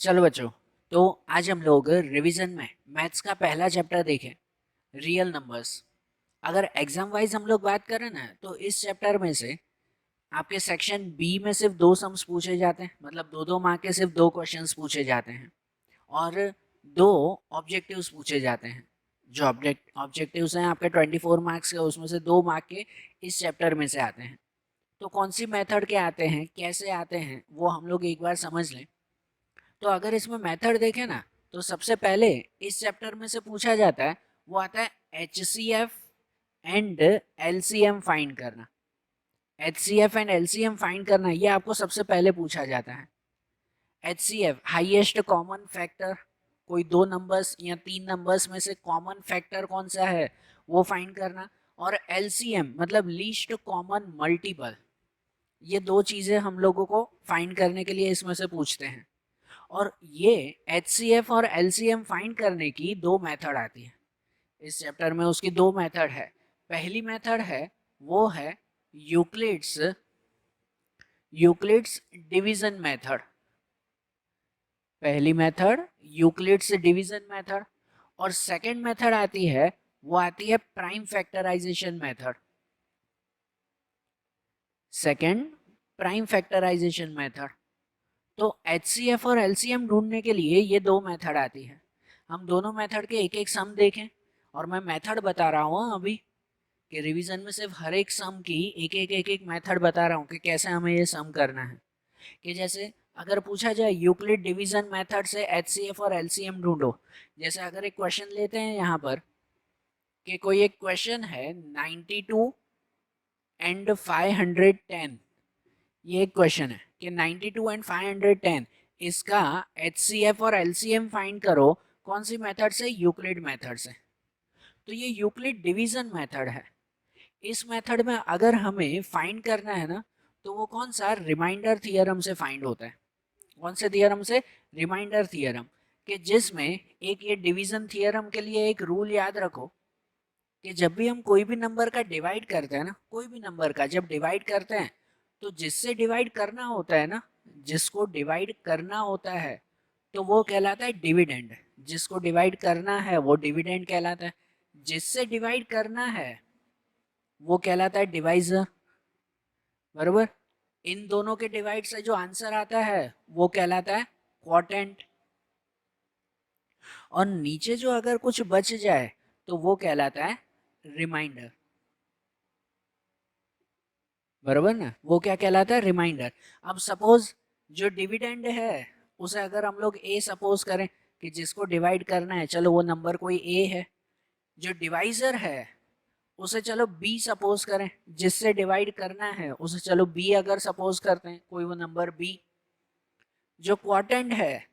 चलो बच्चों, तो आज हम लोग रिवीजन में मैथ्स का पहला चैप्टर देखें, रियल नंबर्स। अगर एग्जाम वाइज हम लोग बात करें ना, तो इस चैप्टर में से आपके सेक्शन बी में सिर्फ 2 सम्स पूछे जाते हैं, मतलब 2-2 मार्क के सिर्फ 2 क्वेश्चंस पूछे जाते हैं और 2 ऑब्जेक्टिव्स पूछे जाते हैं। जो ऑब्जेक्टिव्स हैं आपके 24 मार्क्स के, उसमें से 2 मार्क के इस चैप्टर में से आते हैं। तो कौन सी मेथड के आते हैं, कैसे आते हैं, वो हम लोग एक बार समझ लें। तो अगर इसमें मेथड देखें ना, तो सबसे पहले इस चैप्टर में से पूछा जाता है, वो आता है HCF एंड LCM फाइंड करना। HCF एंड LCM फाइंड करना, ये आपको सबसे पहले पूछा जाता है। HCF हाईएस्ट कॉमन फैक्टर, कोई 2 नंबर्स या 3 नंबर्स में से कॉमन फैक्टर कौन सा है वो फाइंड करना। और LCM मतलब लीस्ट कॉमन मल्टीपल। ये 2 चीजें हम लोगों को फाइंड करने के लिए इसमें से पूछते हैं। और ये HCF और LCM फाइंड करने की 2 मेथड आती है इस चैप्टर में। उसकी 2 मेथड है। पहली मेथड है, वो है यूक्लिड्स यूक्लिड्स डिवीजन मेथड। पहली मेथड यूक्लिड्स डिवीजन मेथड। और सेकंड मेथड आती है, वो आती है prime factorisation method. Second, prime factorisation method. तो HCF और LCM ढूंढने के लिए ये 2 मेथड आती है। हम दोनों मेथड के एक एक सम देखें, और मैं मेथड बता रहा हूँ अभी कि रिवीजन में सिर्फ हर एक सम की एक एक मेथड बता रहा हूँ कि कैसे हमें ये सम करना है। कि जैसे अगर पूछा जाए यूक्लिड डिवीजन मेथड से HCF और LCM ढूंढो, जैसे अगर एक क्वेश्चन लेते हैं यहाँ पर कि कोई एक क्वेश्चन है 92 एंड 510। ये एक क्वेश्चन है कि 92 एंड 510, इसका HCF और LCM फाइंड करो। कौन सी मेथड से? यूक्लिड मेथड से। तो ये यूक्लिड डिवीजन मेथड है। इस मेथड में अगर हमें फाइंड करना है ना, तो वो कौन सा? रिमाइंडर थियरम से फाइंड होता है। कौन से थियरम से? Remainder theorem. कि जिसमें एक ये डिवीजन थियरम के लिए एक रूल याद रखो कि जब भी हम कोई भी नंबर का डिवाइड करते हैं ना, कोई भी नंबर का जब डिवाइड करते हैं, तो जिससे डिवाइड करना होता है ना, जिसको डिवाइड करना होता है, तो वो कहलाता है डिविडेंड। जिसको डिवाइड करना है वो डिविडेंड कहलाता है। जिससे डिवाइड करना है वो कहलाता है डिवाइजर। बरोबर। इन दोनों के डिवाइड से जो आंसर आता है वो कहलाता है क्वोटेंट। और नीचे जो अगर कुछ बच जाए तो वो कहलाता है रिमाइंडर। बरोबर ना? वो क्या कहलाता है? रिमाइंडर। अब सपोज जो डिविडेंड है उसे अगर हम लोग ए सपोज करें, कि जिसको डिवाइड करना है, चलो वो नंबर कोई ए है। जो डिवाइजर है उसे चलो बी सपोज करें, जिससे डिवाइड करना है उसे चलो बी अगर सपोज करते हैं, कोई वो नंबर बी। जो क्वार्टेंट है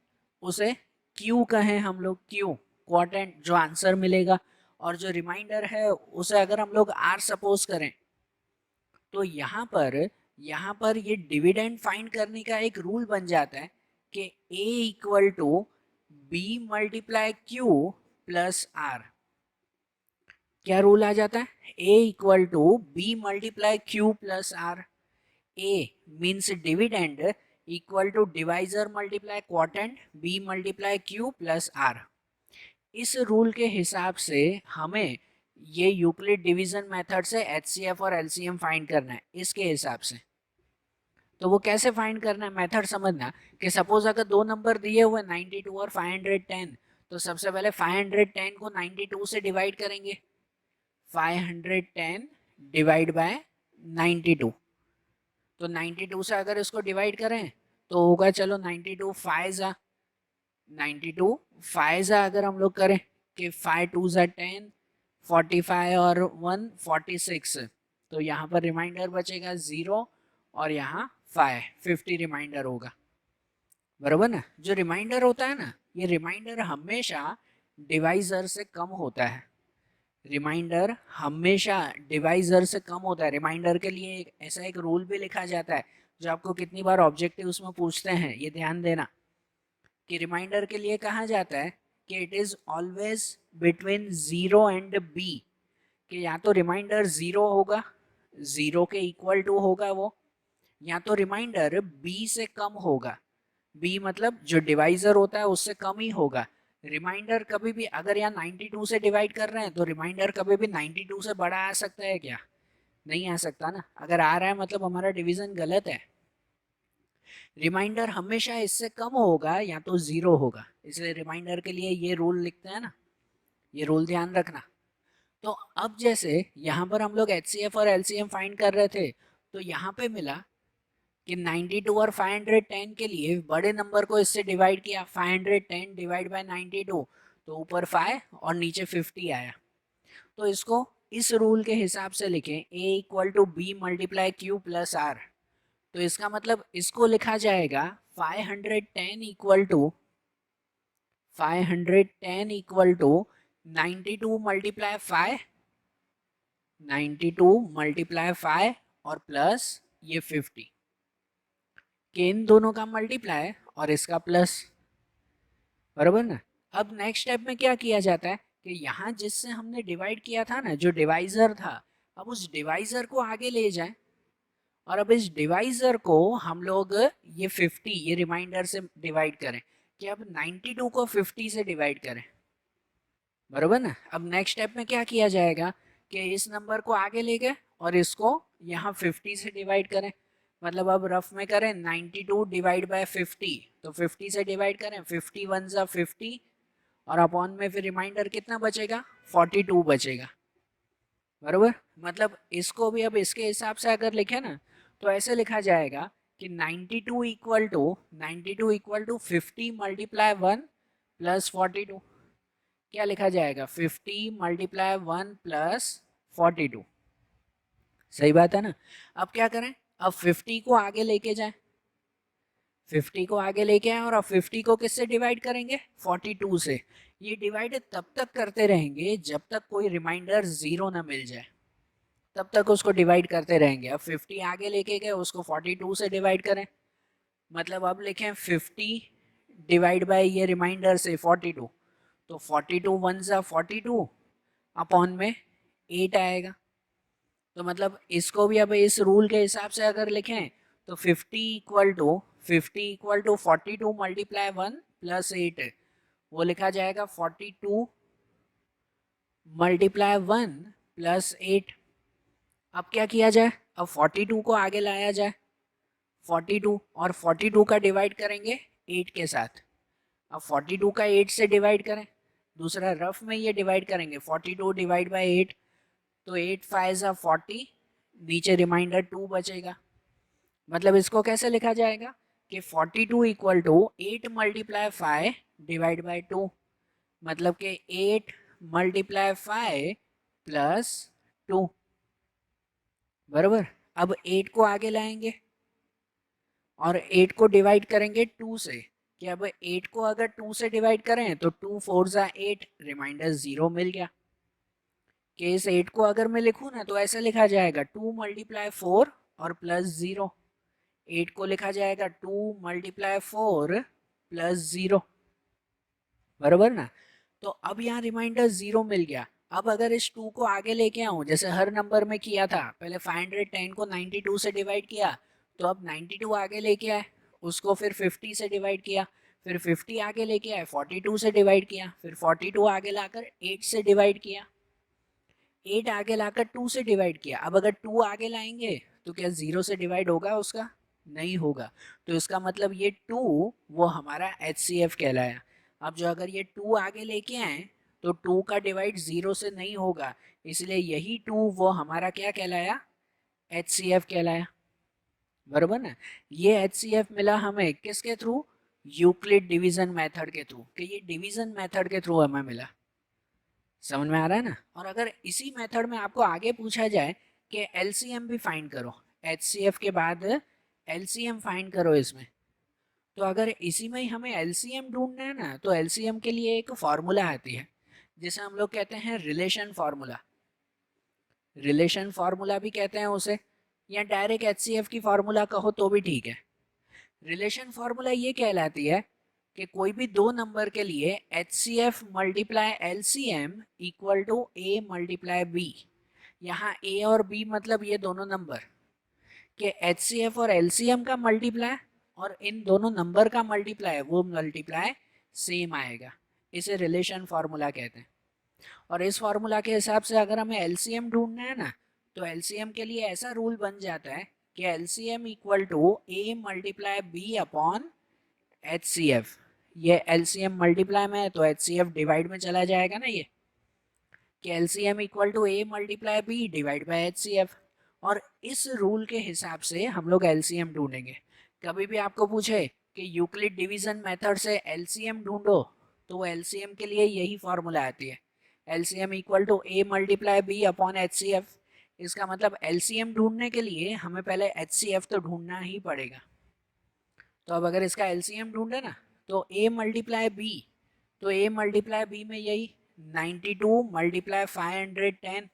उसे क्यू कहें हम लोग, क्यू क्वार्टेंट जो आंसर मिलेगा। और जो रिमाइंडर है उसे अगर हम लोग आर सपोज करें, तो यहाँ पर ये डिविडेंड फाइंड करने का एक रूल बन जाता है कि A equal to B multiply Q plus R. क्या रूल आ जाता है? A equal to B multiply Q plus R. A means dividend equal to divisor multiply quotient, B multiply Q plus R. इस rule के हिसाब से हमें ये यूक्लिड डिवीजन मेथड से HCF और LCM फाइंड करना है इसके हिसाब से। तो वो कैसे फाइंड करना है, मेथड समझना। कि सपोज अगर 2 नंबर दिए हुए 92 और 510, तो सबसे पहले 510 को 92 से डिवाइड करेंगे। 510 डिवाइड बाय 92। तो 92 से अगर इसको डिवाइड करें तो होगा, चलो 92 फाइजा, 92 फाइजा अगर हम लोग करें कि 5 2 ज़ा 10, 45 और 1 46। तो यहाँ पर रिमाइंडर बचेगा 0 और यहाँ 50 रिमाइंडर होगा। बराबर ना? जो रिमाइंडर होता है ना, ये रिमाइंडर हमेशा डिवाइजर से कम होता है। रिमाइंडर हमेशा डिवाइजर से कम होता है। रिमाइंडर के लिए ऐसा एक रूल भी लिखा जाता है, जो आपको कितनी बार ऑब्जेक्टिव उसमें पूछते हैं, ये ध्यान देना। कि रिमाइंडर के लिए कहा जाता है कि it is always between 0 and b. कि या तो रिमाइंडर 0 होगा, 0 के इक्वल टू होगा वो, या तो रिमाइंडर बी से कम होगा। b मतलब जो डिवाइजर होता है उससे कम ही होगा। रिमाइंडर कभी भी अगर यहाँ 92 से डिवाइड कर रहे हैं तो रिमाइंडर कभी भी 92 से बड़ा आ सकता है क्या? नहीं आ सकता ना। अगर आ रहा है मतलब हमारा डिवीजन गलत है। रिमाइंडर हमेशा इससे कम होगा या तो जीरो होगा, इसलिए रिमाइंडर के लिए ये रूल लिखते हैं ना, ये रूल ध्यान रखना। तो अब जैसे यहाँ पर हम लोग HCF और LCM फाइंड कर रहे थे, तो यहाँ पे मिला कि 92 और 510 के लिए बड़े नंबर को इससे डिवाइड किया, 510 डिवाइड बाय 92, तो ऊपर 5 और नीचे 50 आया। तो इसको इस रूल के हिसाब से लिखें, A equal to B multiply Q plus r. तो इसका मतलब इसको लिखा जाएगा 510 इक्वल टू 92 मल्टीप्लाई 5, 92 मल्टीप्लाई 5 और प्लस ये 50 के इन दोनों का मल्टीप्लाई और इसका प्लस, बराबर ना। अब नेक्स्ट स्टेप में क्या किया जाता है कि यहाँ जिससे हमने डिवाइड किया था ना, जो डिवाइजर था, अब उस डिवाइजर को आगे ले जाएं और अब इस डिवाइजर को हम लोग ये 50 ये रिमाइंडर से डिवाइड करें, कि अब 92 को 50 से डिवाइड करें, बराबर ना। अब नेक्स्ट स्टेप में क्या किया जाएगा कि इस नंबर को आगे ले गए और इसको यहाँ 50 से डिवाइड करें। मतलब अब रफ में करें 92 डिवाइड बाय 50, तो 50 से डिवाइड करें, 50 वन ज़ा 50 और अपॉन में फिर रिमाइंडर कितना बचेगा, 42 बचेगा, बराबर। मतलब इसको भी अब इसके हिसाब से अगर लिखे ना तो ऐसे लिखा जाएगा कि 92 इक्वल टू 50 मल्टीप्लाई 1 प्लस 42। क्या लिखा जाएगा, 50 मल्टीप्लाई 1 प्लस 42। सही बात है ना। अब क्या करें, अब 50 को आगे लेके जाएं, 50 को आगे लेके आए और अब 50 को किससे डिवाइड करेंगे, 42 से। ये डिवाइड तब तक करते रहेंगे जब तक कोई रिमाइंडर जीरो ना मिल जाए, तब तक उसको डिवाइड करते रहेंगे। अब 50 आगे लेके गए, उसको 42 से डिवाइड करें, मतलब अब लिखें 50 डिवाइड बाय ये रिमाइंडर से 42, तो 42 वन ज़ा 42 अपॉन में 8 आएगा। तो मतलब इसको भी अब इस रूल के हिसाब से अगर लिखें तो 50 इक्वल टू 42 मल्टीप्लाई 1 प्लस 8, वो लिखा जाएगा 42 मल्टीप्लाई 1 प्लस 8। अब क्या किया जाए, अब 42 को आगे लाया जाए, 42 और 42 का डिवाइड करेंगे 8 के साथ। अब 42 का 8 से डिवाइड करें, दूसरा रफ में ये डिवाइड करेंगे, 42 डिवाइड बाय 8, तो 8 5 ज़ा 40, नीचे रिमाइंडर 2 बचेगा। मतलब इसको कैसे लिखा जाएगा कि 42 equal to 8 multiply 5 divide by 2, मतलब कि 8 मल्टीप्लाई 5 प्लस 2, बराबर। अब 8 को आगे लाएंगे और 8 को डिवाइड करेंगे 2 से, कि अब 8 को अगर 2 से डिवाइड करें तो 2 4 ज़ा 8, रिमाइंडर 0 मिल गया। कि इस 8 को अगर मैं लिखूँ ना तो ऐसे लिखा जाएगा 2 मल्टीप्लाई 4 और प्लस 0। 8 को लिखा जाएगा 2 मल्टीप्लाई 4 प्लस 0, बराबर ना। तो अब यहाँ रिमाइंडर 0 मिल गया। अब अगर इस 2 को आगे लेके आऊँ, जैसे हर नंबर में किया था, पहले 510 को 92 से डिवाइड किया, तो अब 92 आगे लेके आए, उसको फिर 50 से डिवाइड किया, फिर 50 आगे लेके आए, 42 से डिवाइड किया, फिर 42 आगे लाकर 8 से डिवाइड किया, 8 आगे लाकर 2 से डिवाइड किया। अब अगर 2 आगे लाएंगे तो क्या 0 से डिवाइड होगा उसका, नहीं होगा। तो इसका मतलब ये 2 वो हमारा HCF कहलाया। अब जो अगर ये 2 आगे लेके आए तो 2 का डिवाइड 0 से नहीं होगा, इसलिए यही 2 वो हमारा क्या कहलाया, HCF कहलाया, बराबर ना। ये HCF मिला हमें किसके थ्रू, यूक्लिड डिवीजन मेथड के थ्रू, कि ये डिवीजन मेथड के थ्रू हमें मिला। समझ में आ रहा है ना। और अगर इसी मेथड में आपको आगे पूछा जाए कि LCM भी फाइंड करो, HCF के बाद LCM फाइंड करो इसमें, तो अगर इसी में ही हमें LCM ढूंढना है ना, तो LCM के लिए एक फॉर्मूला आती है जिसे हम लोग कहते हैं रिलेशन फार्मूला। रिलेशन फार्मूला भी कहते हैं उसे, या डायरेक्ट HCF की फार्मूला कहो तो भी ठीक है। रिलेशन फार्मूला ये कहलाती है कि कोई भी दो नंबर के लिए HCF multiply LCM equal to A multiply B। यहाँ A और B मतलब ये दोनों नंबर के HCF और LCM का मल्टीप्लाई और इन दोनों नंबर का मल्टीप्लाई वो मल्टीप्लाई सेम आएगा। इसे रिलेशन फार्मूला कहते हैं। और इस फार्मूला के हिसाब से अगर हमें एलसीएम ढूंढना है ना, तो एलसीएम के लिए ऐसा रूल बन जाता है कि LCM equal to a multiply b upon HCF. ये एलसीएम मल्टीप्लाई में है तो एचसीएफ डिवाइड में चला जाएगा ना, ये कि LCM equal to a multiply b divide by HCF. और इस रूल के हिसाब से हम लोग एलसीएम ढूंढेंगे। कभी भी आपको पूछे कि यूक्लिड डिवीजन मेथड से एलसीएम ढूंढो, तो वो एलसीएम के लिए यही फॉर्मूला आती है, LCM equal to a multiply b upon HCF. इसका मतलब एलसीएम ढूंढने के लिए हमें पहले एचसीएफ तो ढूंढना ही पड़ेगा। तो अब अगर इसका एलसीएम ढूंढे ना, तो ए मल्टीप्लाई बी, तो ए मल्टीप्लाई बी में यही 92 मल्टीप्लाई 510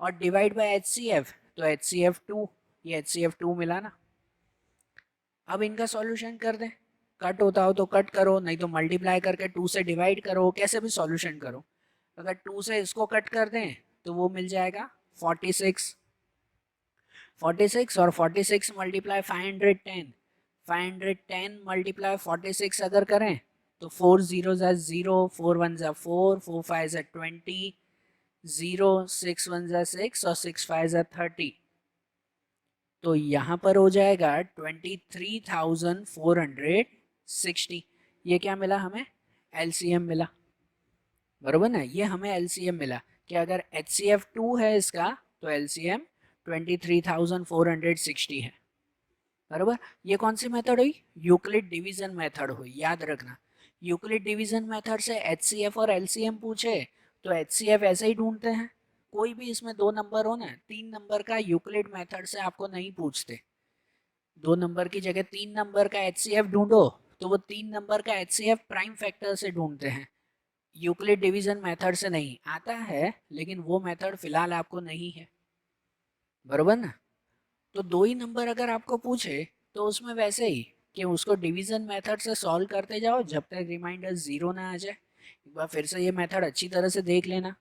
और डिवाइड बाय एचसीएफ, तो एचसीएफ 2, ये एचसीएफ 2 मिला ना। अब इनका सॉल्यूशन कर दें, कट होता हो तो कट करो, नहीं तो मल्टीप्लाई करके 2 से डिवाइड करो, कैसे भी सॉल्यूशन करो। अगर 2 से इसको कट कर दें तो वो मिल जाएगा 46 और 46 मल्टीप्लाई 510, 510 मल्टीप्लाई 46 अगर करें तो 4 0 ज़ा 0, 4 1 ज़ा 4, 4 5 ज़ा 20, 0 6 1 ज़ा 6 और 6 5 ज़ा 30। तो यहाँ पर हो जाएगा 23,460। ये क्या मिला हमें? एलसीएम मिला, बरोबर ना। ये हमें एलसीएम मिला कि अगर एचसीएफ 2 है इसका, तो एलसीएम 23,460 है, बरोबर। ये कौन सी मेथड हुई? यूक्लिड डिवीजन मेथड हुई, याद रखना। यूक्लिड डिवीजन मेथड से एचसीएफ और एलसीएम पूछे तो एचसीएफ ऐसे ही ढूंढते हैं। कोई भी इसमें 2 नंबर हो ना, 3 नंबर का यूक्लिड मेथड से आपको नहीं पूछते। 2 नंबर की जगह 3 नंबर का एचसीएफ ढूंढो, तो वो 3 नंबर का एचसीएफ प्राइम फैक्टर से ढूंढते हैं, यूक्लिड डिवीजन मेथड से नहीं। आता है लेकिन वो मेथड फिलहाल आपको नहीं है, बरोबर ना। तो 2 ही नंबर अगर आपको पूछे तो उसमें वैसे ही कि उसको डिवीजन मेथड से सॉल्व करते जाओ जब तक रिमाइंडर 0 ना आ जाए। एक बार फिर से ये मेथड अच्छी तरह से देख लेना।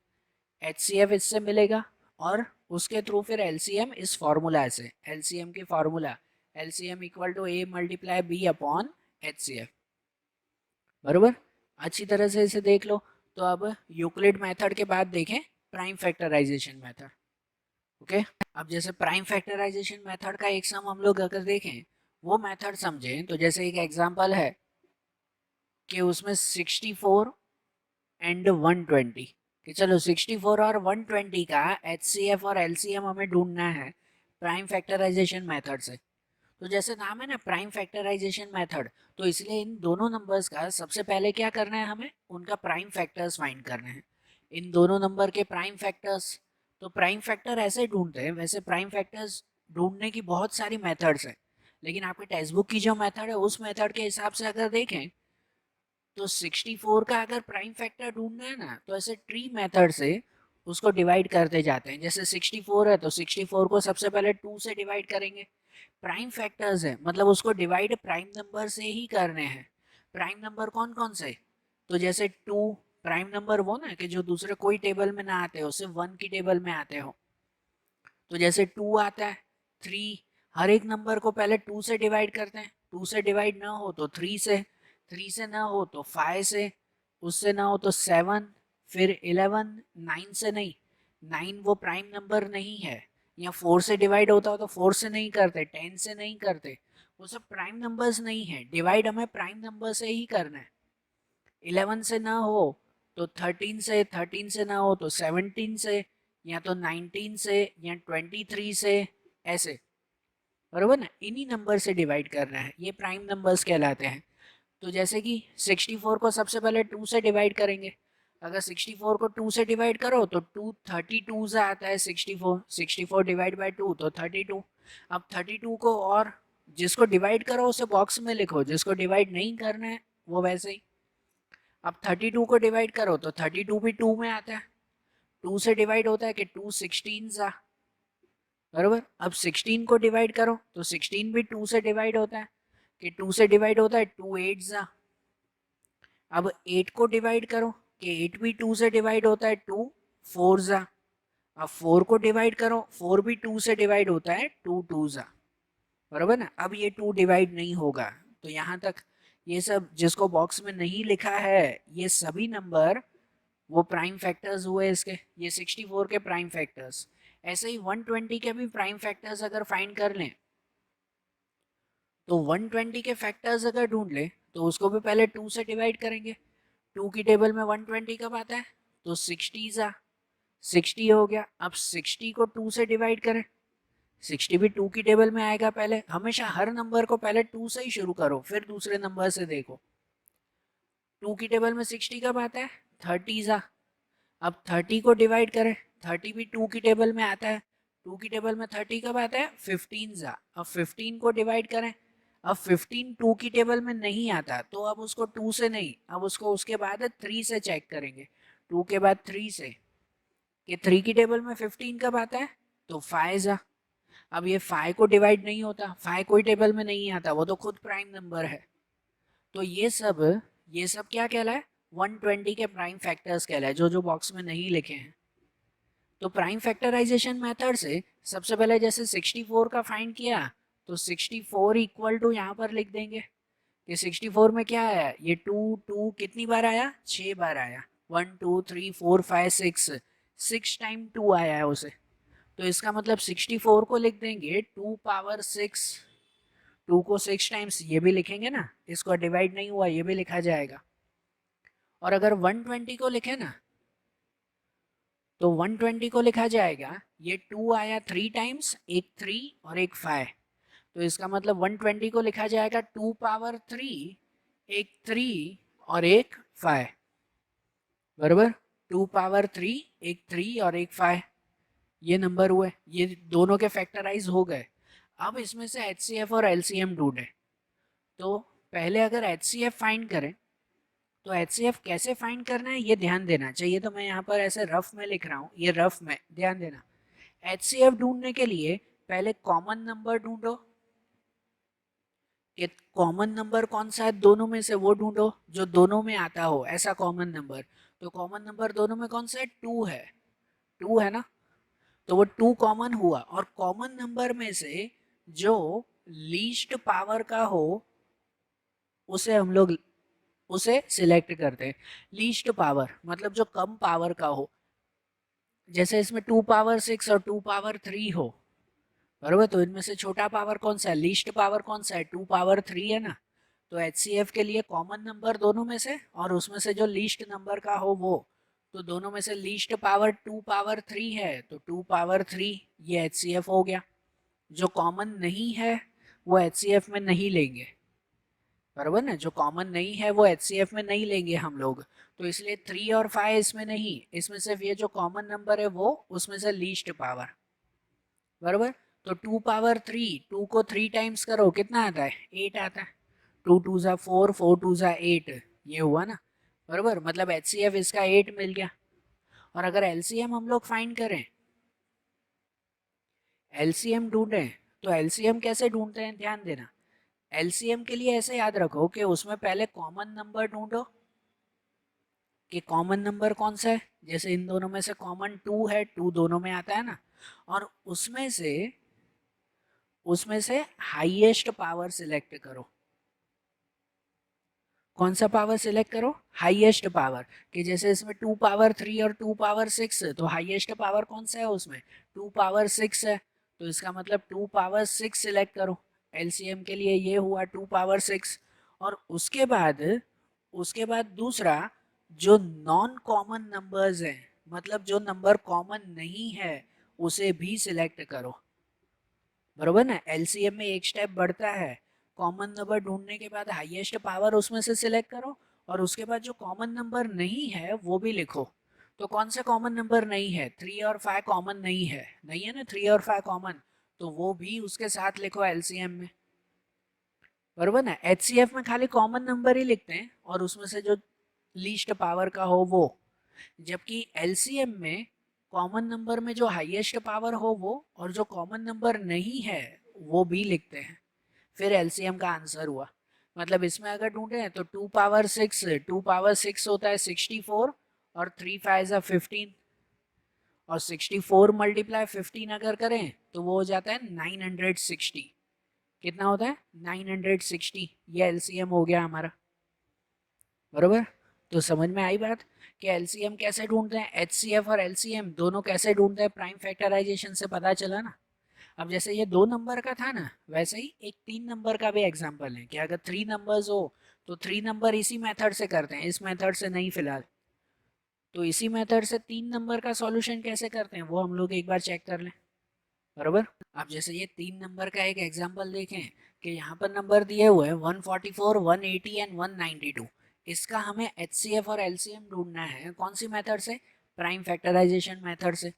एचसीएफ इससे मिलेगा और उसके थ्रू फिर एलसीएम इस फार्मूला से, एलसीएम की formula LCM equal to a multiply b upon HCF, बरोबर। अच्छी तरह से इसे देख लो। तो अब यूक्लिड मेथड के बाद देखें प्राइम फैक्टराइजेशन मेथड। ओके, अब जैसे प्राइम फैक्टराइजेशन मेथड का एक सम हम लोग अगर देखें, वो मेथड समझें, तो जैसे एक एग्जांपल है कि उसमें 64 एंड 120, कि चलो 64 और 120 का एचसीएफ और एलसीएम हमें ढूंढना है प्राइम फैक्टराइजेशन मेथड से। तो जैसे नाम है ना प्राइम फैक्टराइजेशन मेथड, तो इसलिए इन दोनों नंबर्स का सबसे पहले क्या करना है, हमें उनका प्राइम फैक्टर्स फाइंड करने हैं। इन दोनों नंबर के प्राइम फैक्टर्स, तो प्राइम फैक्टर ऐसे ढूंढते हैं। वैसे प्राइम फैक्टर्स ढूंढने की बहुत सारी मेथड्स हैं, लेकिन आपके टेक्स्ट बुक की जो मेथड है उस मेथड के हिसाब से अगर देखें तो 64 का अगर प्राइम फैक्टर ढूंढना है ना, तो ऐसे ट्री मेथड से उसको डिवाइड करते जाते हैं। जैसे 64 है तो 64 को सबसे पहले 2 से डिवाइड करेंगे। प्राइम फैक्टर्स है मतलब उसको डिवाइड प्राइम नंबर से ही करने हैं। प्राइम नंबर कौन कौन से? तो जैसे 2 प्राइम नंबर वो ना कि जो दूसरे कोई टेबल में ना आते हो, सिर्फ 1 की टेबल में आते हो। तो जैसे 2 आता है, 3, हर एक नंबर को पहले 2 से डिवाइड करते हैं। 2 से डिवाइड ना हो तो 3 से, 3 से ना हो तो 5 से, उससे ना हो तो 7, फिर 11, 9 से नहीं, 9 वो प्राइम नंबर नहीं है। या 4 से डिवाइड होता हो तो 4 से नहीं करते, 10 से नहीं करते, वो सब प्राइम नंबर्स नहीं है। डिवाइड हमें प्राइम नंबर से ही करना है। 11 से ना हो तो 13 से, 13 से ना हो तो 17 से, या तो 19 से या 23 से, ऐसे, बरोबर ना। इन्हीं नंबर से डिवाइड करना है, ये प्राइम नंबर्स कहलाते हैं। तो जैसे कि 64 को सबसे पहले 2 से डिवाइड करेंगे। अगर 64 को 2 से डिवाइड करो तो 2 32 से आता है 64, 64 डिवाइड बाय 2 तो 32। अब 32 को और जिसको डिवाइड करो उसे बॉक्स में लिखो, जिसको डिवाइड नहीं करना है वो वैसे ही। अब 32 को डिवाइड करो तो 32 भी 2 में आता है। 2 से डिवाइड होता है कि 2 16 सा, बरोबर। अब 16 को डिवाइड करो तो 16 भी 2 से डिवाइड होता है कि 2 से डिवाइड होता है 2 8 सा। अब 8 को डिवाइड करो कि 8 भी 2 से डिवाइड होता है 2 4 सा। अब 4 को डिवाइड करो, 4 भी 2 से डिवाइड होता है 2 2 सा, बरोबर ना। अब ये 2 डिवाइड नहीं होगा, तो यहाँ तक ये सब जिसको बॉक्स में नहीं लिखा है ये सभी नंबर वो प्राइम फैक्टर्स हुए इसके, ये 64 के प्राइम फैक्टर्स। ऐसे ही 120 के भी प्राइम फैक्टर्स अगर फाइंड कर लें तो 120 के फैक्टर्स अगर ढूंढ लें तो उसको भी पहले 2 से डिवाइड करेंगे। 2 की टेबल में 120 कब आता है तो 60 हो गया। अब 60 को 2 से डिवाइड करें, 60 भी 2 की टेबल में आएगा। पहले हमेशा हर नंबर को पहले 2 से ही शुरू करो फिर दूसरे नंबर से देखो। 2 की टेबल में 60 कब आता है 30 अब 30 को डिवाइड करें, 30 भी 2 की टेबल में आता है। 2 की टेबल में 30 कब आता है 15 अब 15 को डिवाइड करें। अब 15 2 की टेबल में नहीं आता तो अब उसको 2 से नहीं, अब उसको उसके बाद 3 से चेक करेंगे। 2 के बाद 3 से कि 3 की टेबल में 15 कब आता है तो 5 अब ये 5 को डिवाइड नहीं होता, 5 कोई टेबल में नहीं आता, वो तो खुद प्राइम नंबर है। तो ये सब क्या कहलाए 120 के प्राइम फैक्टर्स कहलाए, जो जो बॉक्स में नहीं लिखे हैं। तो प्राइम फैक्टराइजेशन मेथड से सबसे पहले जैसे 64 का फाइंड किया तो 64 इक्वल टू यहाँ पर लिख देंगे कि 64 में क्या आया, ये 2 कितनी बार आया 6 बार आया, 1 2 3 4 5 6 टाइम 2 आया है उसे। तो इसका मतलब 64 को लिख देंगे 2 पावर 6, 2 को 6 टाइम्स ये भी लिखेंगे ना, इसको डिवाइड नहीं हुआ ये भी लिखा जाएगा। और अगर 120 को लिखे ना तो 120 को लिखा जाएगा, ये 2 आया 3 टाइम्स, एक 3 और एक 5, तो इसका मतलब 120 को लिखा जाएगा 2 पावर 3, एक 3 और एक 5, बराबर 2 पावर 3, एक 3 और एक 5, ये नंबर हुए, ये दोनों के फैक्टराइज हो गए। अब इसमें से HCF और LCM ढूंढे। तो पहले अगर HCF फाइंड करें तो HCF कैसे फाइंड करना है ये ध्यान देना चाहिए। तो मैं यहाँ पर ऐसे रफ में लिख रहा हूँ, ये रफ में ध्यान देना। HCF ढूंढने के लिए पहले कॉमन नंबर ढूंढो कि कॉमन नंबर कौन सा है दोनों में से, वो ढूंढो जो दोनों में आता हो ऐसा कॉमन नंबर। तो कॉमन नंबर दोनों में कौन सा है 2 है, 2 है ना, तो वो 2 कॉमन हुआ। और कॉमन नंबर में से जो लीस्ट पावर का हो उसे हम लोग उसे सिलेक्ट करते हैं। लीस्ट पावर मतलब जो कम पावर का हो, जैसे इसमें 2 पावर 6 और 2 पावर 3 हो, बराबर, तो इनमें से छोटा पावर कौन सा है, लीस्ट पावर कौन सा है 2 पावर 3 है ना। तो HCF के लिए कॉमन नंबर दोनों में से और उसमें से जो लीस्ट नंबर का हो वो, तो दोनों में से लीस्ट पावर 2 पावर 3 है तो 2 पावर 3 ये HCF हो गया। जो कॉमन नहीं है वो HCF में नहीं लेंगे, बराबर ना, जो कॉमन नहीं है वो HCF में नहीं लेंगे हम लोग। तो इसलिए 3 और 5 इसमें नहीं, इसमें सिर्फ ये जो कॉमन नंबर है वो उसमें से लीस्ट पावर, बराबर। तो 2 पावर 3, 2 को 3 टाइम्स करो कितना आता है 8 आता है, 2 2 ज़ा 4, 4 2 ज़ा 8, ये हुआ ना, बराबर। मतलब HCF इसका 8 मिल गया। और अगर LCM हम लोग फाइंड करें, LCM ढूंढें, तो LCM कैसे ढूंढते हैं ध्यान देना। LCM के लिए ऐसे याद रखो कि उसमें पहले कॉमन नंबर ढूंढो कि कॉमन नंबर कौन सा है, जैसे इन दोनों में से कॉमन 2 है, 2 दोनों में आता है ना, और उसमें से हाईएस्ट पावर सिलेक्ट करो। कौन सा पावर सिलेक्ट करो हाईएस्ट पावर, कि जैसे इसमें 2 पावर 3 और 2 पावर 6 तो हाईएस्ट पावर कौन सा है उसमें 2 पावर 6 है, तो इसका मतलब 2 पावर 6 सिलेक्ट करो। LCM के लिए ये हुआ 2 पावर 6। और उसके बाद दूसरा जो नॉन कॉमन नंबर्स हैं, मतलब जो नंबर कॉमन नहीं है उसे भी सिलेक्ट करो, बरोबर ना। LCM में एक स्टेप बढ़ता है, कॉमन नंबर ढूंढने के बाद हाईएस्ट पावर उसमें से सिलेक्ट करो और उसके बाद जो कॉमन नंबर नहीं है वो भी लिखो। तो कौन सा कॉमन नंबर नहीं है 3 और 5 कॉमन नहीं है, नहीं है ना 3 और 5 कॉमन, तो वो भी उसके साथ लिखो LCM में, बरोबर ना। HCF में खाली कॉमन नंबर ही लिखते हैं और उसमें से जो लीस्ट पावर का हो वो, जबकि LCM में कॉमन नंबर में जो हाईएस्ट पावर हो वो और जो कॉमन नंबर नहीं है वो भी लिखते हैं, फिर LCM का आंसर हुआ। मतलब इसमें अगर ढूंढे तो 2 पावर 6, 2 पावर 6 होता है 64 और 3 5 15, और 64 मल्टीप्लाई 15 अगर करें तो वो हो जाता है 960, कितना होता है 960, ये एलसीएम हो गया हमारा, बरोबर। तो समझ में आई बात कि एलसीएम कैसे ढूंढते हैं, एचसीएफ और एलसीएम दोनों कैसे ढूंढते हैं, प्राइम फैक्टराइजेशन से पता चला ना। अब जैसे ये 2 नंबर का था ना, वैसे ही एक 3 नंबर का भी एग्जाम्पल है कि अगर 3 नंबर्स हो तो 3 नंबर इसी मेथड से करते हैं, इस मेथड से नहीं फिलहाल। तो इसी मेथड से 3 नंबर का सॉल्यूशन कैसे करते हैं वो हम लोग एक बार चेक कर लें, बरोबर। अब जैसे ये 3 नंबर का एक एग्जाम्पल देखें कि यहाँ पर नंबर दिए हुए हैं 144, 180 एंड 192। इसका हमें एचसीएफ और एलसीएम ढूंढना है कौन सी मेथड से, प्राइम फैक्टराइजेशन मेथड से।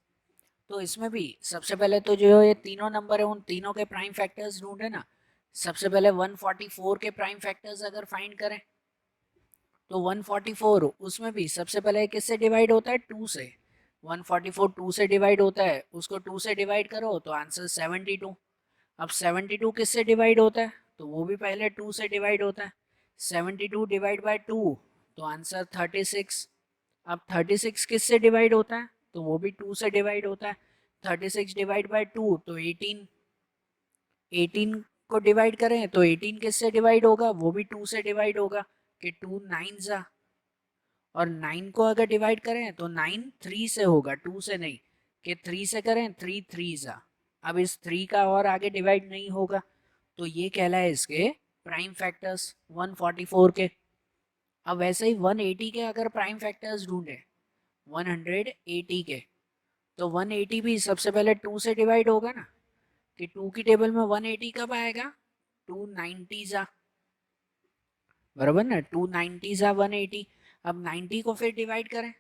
तो इसमें भी सबसे पहले तो जो ये तीनों नंबर है उन तीनों के प्राइम फैक्टर्स ढूंढे ना। सबसे पहले 144 के प्राइम फैक्टर्स अगर फाइंड करें तो 144 उसमें भी सबसे पहले किससे डिवाइड होता है, 2 से। 144 2 से डिवाइड होता है, उसको 2 से डिवाइड करो तो आंसर 72। अब 72 किससे डिवाइड होता है, तो वो भी पहले 2 से डिवाइड होता है। 72 डिवाइड बाय 2 तो आंसर 36। अब 36 किससे डिवाइड होता है, तो वो भी 2 से डिवाइड होता है। 36 डिवाइड बाय 2 तो 18। 18 को डिवाइड करें तो 18 किससे डिवाइड होगा, वो भी 2 से डिवाइड होगा कि 2 9 जा। और 9 को अगर डिवाइड करें तो 9 3 से होगा, 2 से नहीं, कि 3 से करें 3 3 जा। अब इस 3 का और आगे डिवाइड नहीं होगा, तो ये कहलाए इसके प्राइम फैक्टर्स 144 के। अब वैसे ही 180 के अगर प्राइम फैक्टर्स ढूंढे, 180 के, तो 180 भी सबसे पहले 2 से डिवाइड होगा ना, कि 2 की टेबल में 180 कब आएगा, 290 जा, बराबर ना, 290 जा 180। अब 90 को फिर डिवाइड करें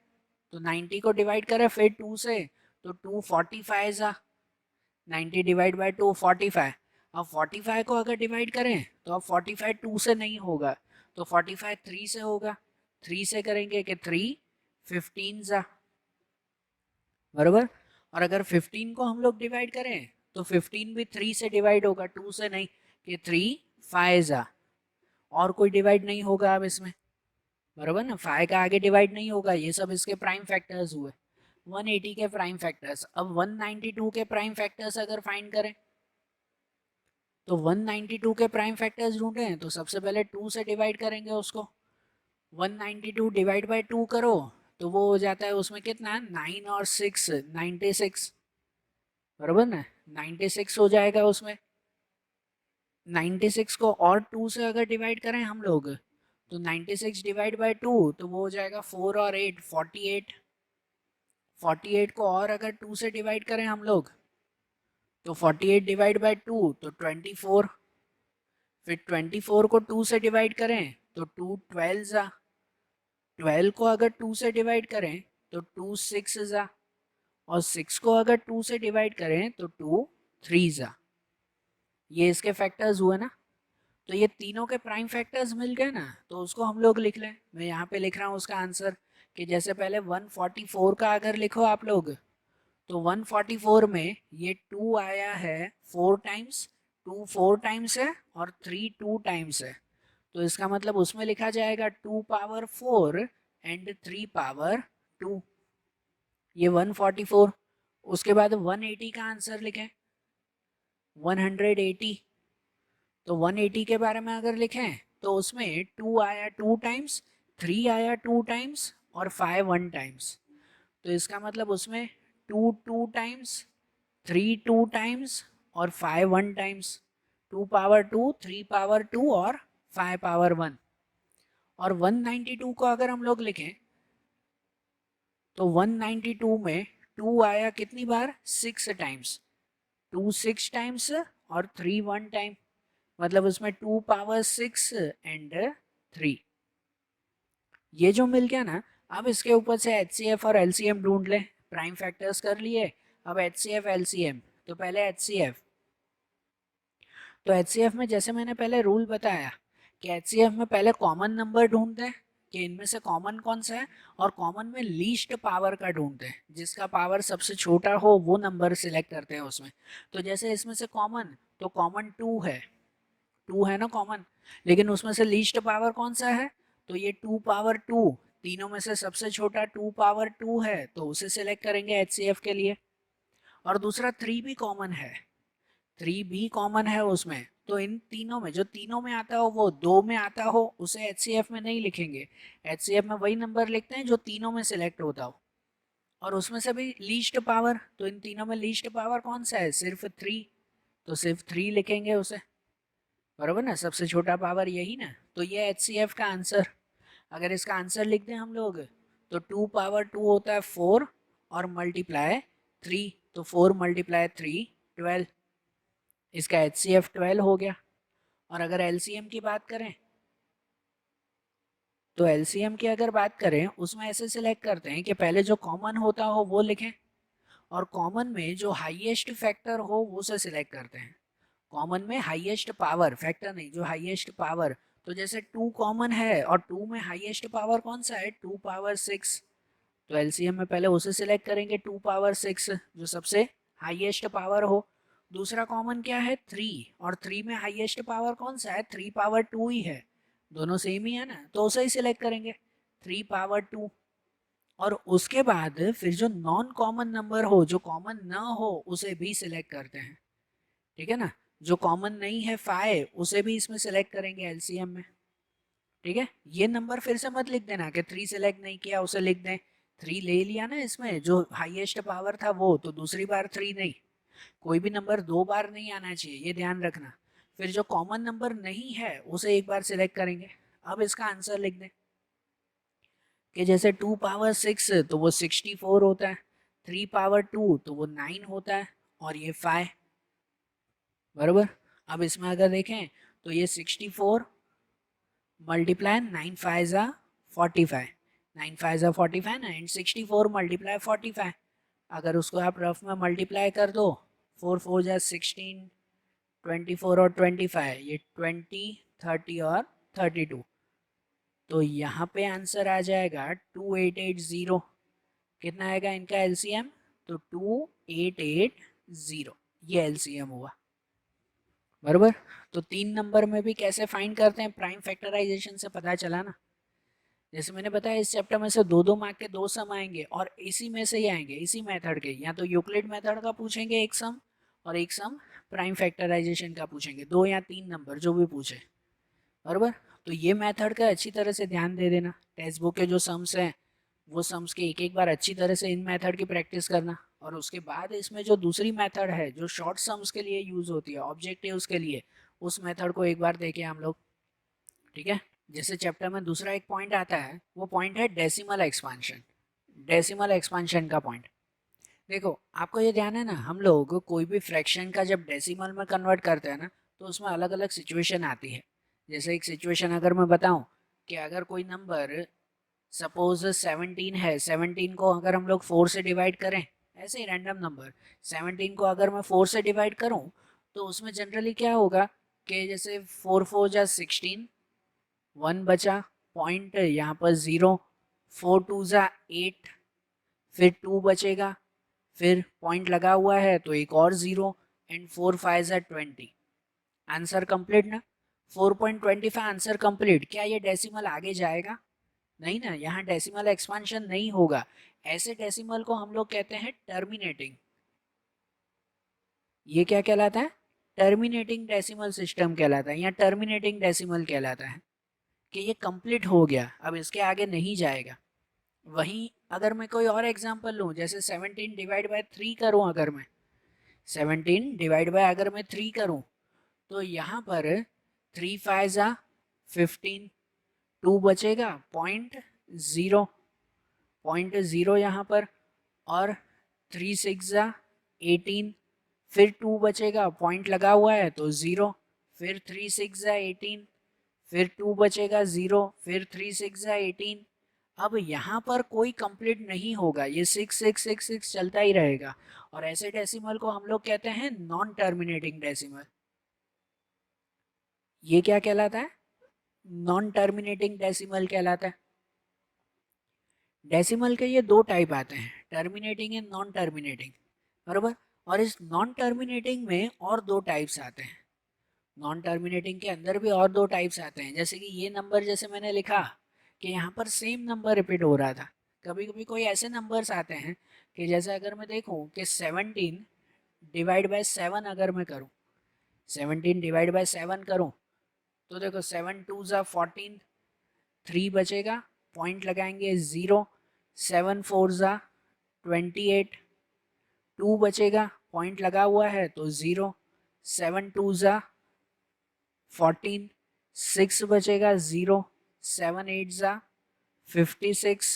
तो 90 को डिवाइड करें फिर 2 से तो 245 जा। 90 डिवाइड बाय 2 45। अब 45 को अगर डिवाइड करें तो अब 45 2 से नहीं होगा, तो 45 3 से होगा। 3 से करेंगे कि 3 15 जा, बराबर। और अगर 15 को हम लोग डिवाइड करें तो 15 भी 3 से डिवाइड होगा, 2 से नहीं, कि 3 5 जा। और कोई डिवाइड नहीं होगा अब इसमें, बराबर ना, 5 का आगे डिवाइड नहीं होगा। ये सब इसके प्राइम फैक्टर्स हुए 180 के प्राइम फैक्टर्स। अब 192 के प्राइम फैक्टर्स अगर फाइंड करें तो 192 के प्राइम फैक्टर्स ढूंढे तो सबसे पहले 2 से डिवाइड करेंगे उसको। 192 डिवाइड बाय 2 करो तो वो हो जाता है उसमें कितना, 9 और 6 96, बराबर ना, 96 हो जाएगा उसमें। 96 को और 2 से अगर डिवाइड करें हम लोग तो 96 डिवाइड बाय 2 तो वो हो जाएगा 4 और 8 48। 48 को और अगर 2 से डिवाइड करें हम लोग तो 48 डिवाइड बाय 2 तो 24। फिर 24 को 2 से डिवाइड करें तो 2 12 जा। 12 को अगर 2 से डिवाइड करें तो 2 6 जा। और 6 को अगर 2 से डिवाइड करें तो 2 3 जा। ये इसके फैक्टर्स हुए ना। तो ये तीनों के प्राइम फैक्टर्स मिल गए ना, तो उसको हम लोग लिख लें। मैं यहाँ पे लिख रहा हूँ उसका आंसर कि जैसे पहले 144 का अगर लिखो आप लोग तो 144 में ये 2 आया है 4 टाइम्स, 2 4 टाइम्स है और 3 2 टाइम्स है। तो इसका मतलब उसमें लिखा जाएगा 2 पावर 4 एंड 3 पावर 2, ये 144। उसके बाद 180 का आंसर लिखें 180। तो 180 के बारे में अगर लिखें तो उसमें 2 आया 2 टाइम्स, 3 आया 2 टाइम्स और 5 1 टाइम्स। तो इसका मतलब उसमें 2 2 टाइम्स, 3 2 टाइम्स और 5 1 टाइम्स। 2 पावर 2, 3 पावर 2 और 5 पावर 1। और 192 को अगर हम लोग लिखें तो 192 में 2 आया कितनी बार, 6 टाइम्स, 2 6 टाइम्स और 3 1 टाइम, मतलब उसमें 2 पावर 6 एंड 3। ये जो मिल गया ना, अब इसके ऊपर से HCF और LCM ढूंढ लें। प्राइम फैक्टर्स कर लिए, अब HCF LCM। तो पहले HCF, तो HCF में जैसे मैंने पहले रूल बताया कि HCF में पहले कॉमन नंबर ढूंढते हैं कि इनमें से कॉमन कौन सा है, और कॉमन में लीस्ट पावर का ढूंढते हैं, जिसका पावर सबसे छोटा हो वो नंबर सिलेक्ट करते हैं उसमें। तो जैसे इसमें से कॉमन, तो कॉमन 2 है, 2 है ना कॉमन, लेकिन उसमें से लीस्ट पावर कौन सा है, तो ये 2 पावर 2, तीनों में से सबसे छोटा 2 पावर 2 है, तो उसे सिलेक्ट करेंगे HCF के लिए। और दूसरा 3 भी कॉमन है, 3 भी कॉमन है उसमें, तो इन तीनों में जो तीनों में आता हो वो 2 में आता हो उसे HCF में नहीं लिखेंगे, HCF में वही नंबर लिखते हैं जो तीनों में सिलेक्ट होता हो, और उसमें से भी लीस्ट पावर, तो इन तीनों में लीस्ट पावर कौन सा है, सिर्फ 3, तो सिर्फ 3 लिखेंगे उसे, बराबर ना, सबसे छोटा पावर यही ना, तो ये HCF का आंसर। अगर इसका आंसर लिख दें हम लोग तो 2 पावर 2 होता है 4 और मल्टीप्लाई 3, तो 4 मल्टीप्लाई 3 12, इसका HCF 12 हो गया। और अगर LCM की बात करें तो LCM की अगर बात करें उसमें ऐसे सिलेक्ट करते हैं कि पहले जो कॉमन होता हो वो लिखें, और कॉमन में जो हाईएस्ट फैक्टर हो वो से सिलेक्ट करते हैं, कॉमन में हाईएस्ट पावर, फैक्टर नहीं, जो हाईएस्ट पावर, तो जैसे 2 कॉमन है और 2 में हाईएस्ट पावर कौन सा है, 2 पावर 6, तो LCM में पहले उसे सिलेक्ट करेंगे 2 पावर 6 जो सबसे हाईएस्ट पावर हो। दूसरा कॉमन क्या है 3, और 3 में हाईएस्ट पावर कौन सा है, 3 पावर 2 ही है, दोनों सेम ही है ना, तो उसे ही सिलेक्ट करेंगे 3 पावर 2। और उसके बाद फिर जो नॉन कॉमन नंबर हो, जो कॉमन ना हो उसे भी सिलेक्ट करते हैं, ठीक है ना, जो कॉमन नहीं है 5 उसे भी इसमें सिलेक्ट करेंगे LCM में, ठीक है। ये नंबर फिर से मत लिख देना कि 3 सिलेक्ट नहीं किया उसे लिख दें, 3 ले लिया ना इसमें जो हाईएस्ट पावर था वो, तो दूसरी बार 3 नहीं, कोई भी नंबर 2 बार नहीं आना चाहिए, ये ध्यान रखना। फिर जो कॉमन नंबर नहीं है उसे एक बार सिलेक्ट करेंगे। अब इसका आंसर लिख दें कि जैसे 2 पावर 6 तो वो 64 होता है, 3 पावर 2 तो वो 9 होता है, और ये 5, बराबर। अब इसमें अगर देखें तो ये 64 मल्टीप्लाई 9 5 ज़ा 45, 9 5 ज़ा 45 ना, एंड 64 मल्टीप्लाई 45, अगर उसको आप रफ में मल्टीप्लाई कर दो, 4 4 ज़ा 16, 24 और 25, ये 20 30 और 32, तो यहाँ पे आंसर आ जाएगा 2880। कितना आएगा इनका LCM, तो 2880, ये LCM हुआ, बराबर। तो 3 नंबर में भी कैसे फाइंड करते हैं, प्राइम फैक्टराइजेशन से पता चला ना। जैसे मैंने बताया इस चैप्टर में से 2-2 मार्क के 2 सम आएंगे, और इसी में से ही आएंगे, इसी मेथड के, या तो यूक्लिड मेथड का पूछेंगे एक सम, और एक सम प्राइम फैक्टराइजेशन का पूछेंगे, 2 या 3 नंबर जो भी पूछे, बराबर। तो ये मेथड का अच्छी तरह से ध्यान दे देना, टेक्स्ट बुक के जो सम्स हैं वो सम्स के एक एक बार अच्छी तरह से इन मेथड की प्रैक्टिस करना, और उसके बाद इसमें जो दूसरी मेथड है जो शॉर्ट सम्स के लिए यूज़ होती है, ऑब्जेक्टिव्स के लिए, उस मेथड को एक बार देखें हम लोग, ठीक है। जैसे चैप्टर में दूसरा एक पॉइंट आता है, वो पॉइंट है डेसिमल एक्सपांशन, डेसिमल एक्सपांशन का पॉइंट। देखो आपको ये ध्यान है ना, हम लोग कोई भी फ्रैक्शन का जब डेसिमल में कन्वर्ट करते हैं ना, तो उसमें अलग अलग सिचुएशन आती है। जैसे एक सिचुएशन अगर मैं बताऊं कि अगर कोई नंबर सपोज 17 है, 17 को अगर हम लोग 4 से डिवाइड करें, ऐसे ही रैंडम नंबर 17 को अगर मैं 4 से डिवाइड करूं, तो उसमें जनरली क्या होगा कि जैसे 4 4 जा 16, 1 बचा, पॉइंट यहाँ पर 0, 4 2 जा 8, फिर 2 बचेगा, फिर पॉइंट लगा हुआ है तो एक और 0, एंड 4 5 जा 20, आंसर कंप्लीट ना, 4.25 आंसर कंप्लीट। क्या ये डेसिमल आगे जाएगा, नहीं ना, यहाँ डेसिमल एक्सपांशन नहीं होगा। ऐसे डेसिमल को हम लोग कहते हैं टर्मिनेटिंग। ये क्या कहलाता है, टर्मिनेटिंग डेसिमल सिस्टम कहलाता है, या टर्मिनेटिंग डेसिमल कहलाता है, कि ये कंप्लीट हो गया, अब इसके आगे नहीं जाएगा। वहीं अगर मैं कोई और एग्जांपल लूँ, जैसे 17 डिवाइड बाय 3 करूँ, अगर मैं 17 डिवाइड बाय अगर मैं 3 करूँ, तो यहाँ पर 3 5 जा 15, 2 बचेगा, पॉइंट ज़ीरो यहाँ पर, और 3 6 जा 18, फिर 2 बचेगा, पॉइंट लगा हुआ है तो 0, फिर 3 6 जा 18, फिर 2 बचेगा 0, फिर 3 6 जा 18। अब यहाँ पर कोई कंप्लीट नहीं होगा, ये 6 6 6 6 चलता ही रहेगा, और ऐसे डेसिमल को हम लोग कहते हैं नॉन टर्मिनेटिंग डेसिमल। ये क्या कहलाता है, नॉन टर्मिनेटिंग डेसिमल कहलाता है। डेसिमल के ये 2 टाइप आते हैं, टर्मिनेटिंग एंड नॉन टर्मिनेटिंग, बराबर। और इस नॉन टर्मिनेटिंग में और 2 टाइप्स आते हैं, नॉन टर्मिनेटिंग के अंदर भी और 2 टाइप्स आते हैं। जैसे कि ये नंबर जैसे मैंने लिखा कि यहाँ पर सेम नंबर रिपीट हो रहा था, कभी कभी कोई ऐसे नंबर्स आते हैं कि जैसे अगर मैं देखूँ कि 17 डिवाइड बाय 7 अगर मैं करूँ, 17 डिवाइड बाय 7 करूँ तो देखो 7 2 ज़ा 14, 3 बचेगा, पॉइंट लगाएंगे 0, 7 4 ज़ा 28, 2 बचेगा, पॉइंट लगा हुआ है तो 0, 7 2 ज़ा 14, 6 बचेगा 0, 7 8 ज़ा 56,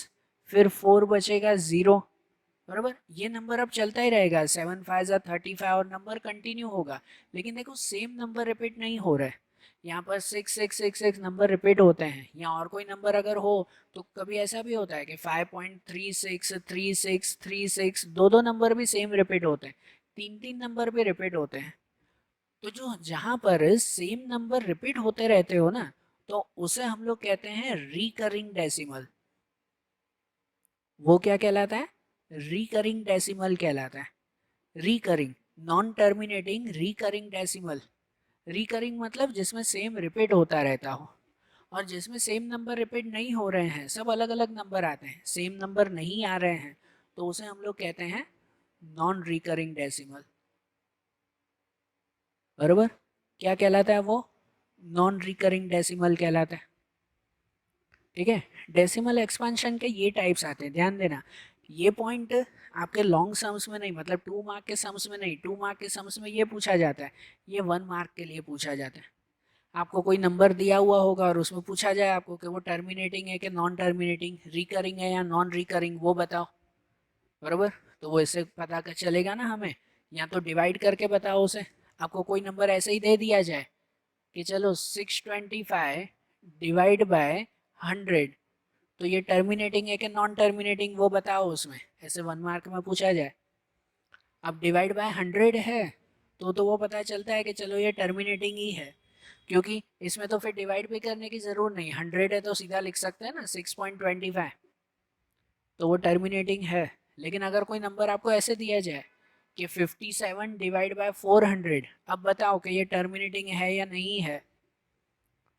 फिर 4 बचेगा 0, बराबर। ये नंबर अब चलता ही रहेगा, 7 5 ज़ा 35 और नंबर कंटिन्यू होगा। लेकिन देखो सेम नंबर रिपीट नहीं हो रहा है, यहाँ पर 6 6 6 6 नंबर रिपीट होते हैं। यहाँ और कोई नंबर अगर हो तो कभी ऐसा भी होता है कि 5.36 36 36 दो दो नंबर भी सेम रिपीट होते हैं, तीन तीन नंबर भी रिपीट होते हैं। तो जो जहां पर सेम नंबर रिपीट होते रहते हो ना, तो उसे हम लोग कहते हैं रिकरिंग डेसिमल। वो क्या कहलाता है? रिकरिंग डेसिमल कहलाता है। Recurring, non terminating recurring decimal. Recurring मतलब जिसमें सेम रिपीट होता रहता हो, और जिसमें सेम नंबर रिपीट नहीं हो रहे हैं, सब अलग अलग नंबर आते हैं, सेम नंबर नहीं आ रहे हैं, तो उसे हम लोग कहते हैं नॉन रिकरिंग डेसिमल। बरोबर। क्या कहलाता है वो? नॉन रिकरिंग डेसिमल कहलाता है। ठीक है। डेसिमल एक्सपेंशन के ये टाइप्स आते हैं, ध्यान देना। ये पॉइंट आपके लॉन्ग सम्स में नहीं, मतलब 2 मार्क के सम्स में नहीं, 2 मार्क के सम्स में ये पूछा जाता है, ये 1 मार्क के लिए पूछा जाता है। आपको कोई नंबर दिया हुआ होगा और उसमें पूछा जाए आपको कि वो टर्मिनेटिंग है कि नॉन टर्मिनेटिंग, रिकरिंग है या नॉन रिकरिंग, वो बताओ। बरोबर। तो वो इससे पता कर चलेगा ना हमें, या तो डिवाइड करके बताओ उसे। आपको कोई नंबर ऐसे ही दे दिया जाए कि चलो 625 डिवाइड बाय 100, तो ये टर्मिनेटिंग है कि नॉन टर्मिनेटिंग, वो बताओ उसमें, ऐसे 1 मार्क में पूछा जाए। अब डिवाइड बाय 100 है तो वो पता चलता है कि चलो ये टर्मिनेटिंग ही है, क्योंकि इसमें तो फिर डिवाइड भी करने की ज़रूरत नहीं, 100 है तो सीधा लिख सकते हैं ना 6.25, तो वो टर्मिनेटिंग है। लेकिन अगर कोई नंबर आपको ऐसे दिया जाए कि 57 डिवाइड बाय 400, अब बताओ कि ये टर्मिनेटिंग है या नहीं है,